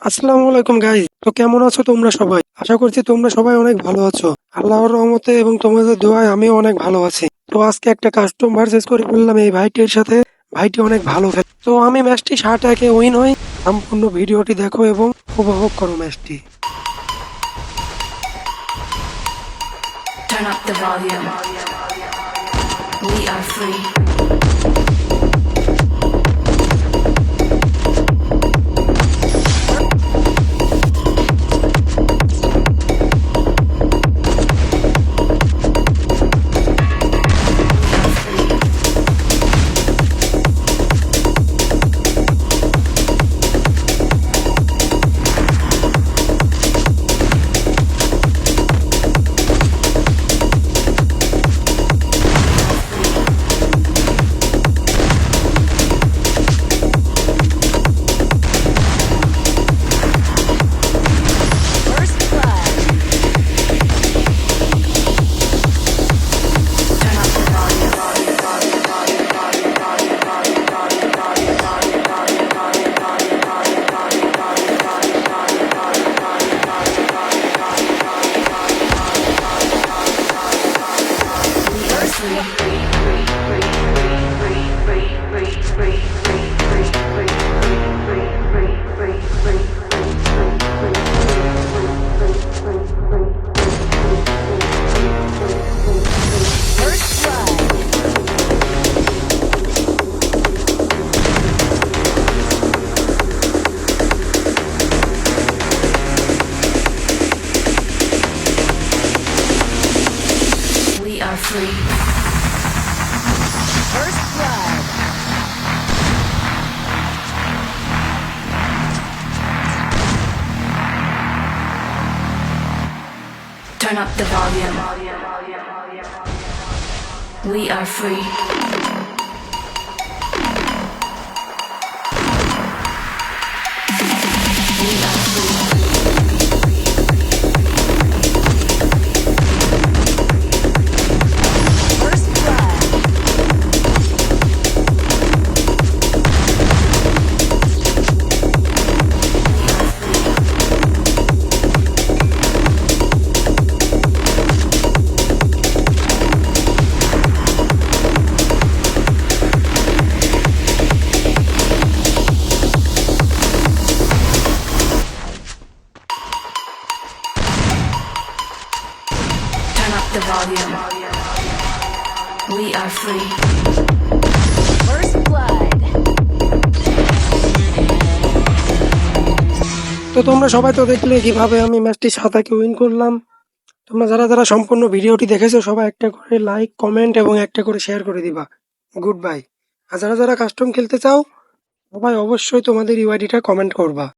আসসালামু আলাইকুম গাইস। তো কেমন আছো তোমরা সবাই? আশা করছি তোমরা সবাই অনেক ভালো আছো। আল্লাহর রহমতে এবং তোমাদের দোয়ায় আমিও অনেক ভালো আছি। তো আজকে একটা কাস্টম ভার্সেস করে বললাম এই ভাইটির সাথে। ভাইটি অনেক ভালো খেলে। তো আমি ম্যাচটি 7-1 উইন হই। সম্পূর্ণ ভিডিওটি দেখো এবং উপভোগ করো ম্যাচটি। Turn up the volume. We are free. We are free. First blood. Turn up the volume. We are free. We are free. First blood. Turn up the volume. We are free. First blood. তো তোমরা সবাই তো দেখলে কিভাবে আমি ম্যাচটি 7-1 win করলাম। তোমরা যারা যারা সম্পূর্ণ ভিডিওটি দেখেছো সবাই একটা করে লাইক, কমেন্ট এবং একটা করে শেয়ার করে দিবা। Good bye. আর যারা যারা কাস্টম খেলতে চাও সবাই অবশ্যই তোমাদের ইউআইডিটা কমেন্ট করবা।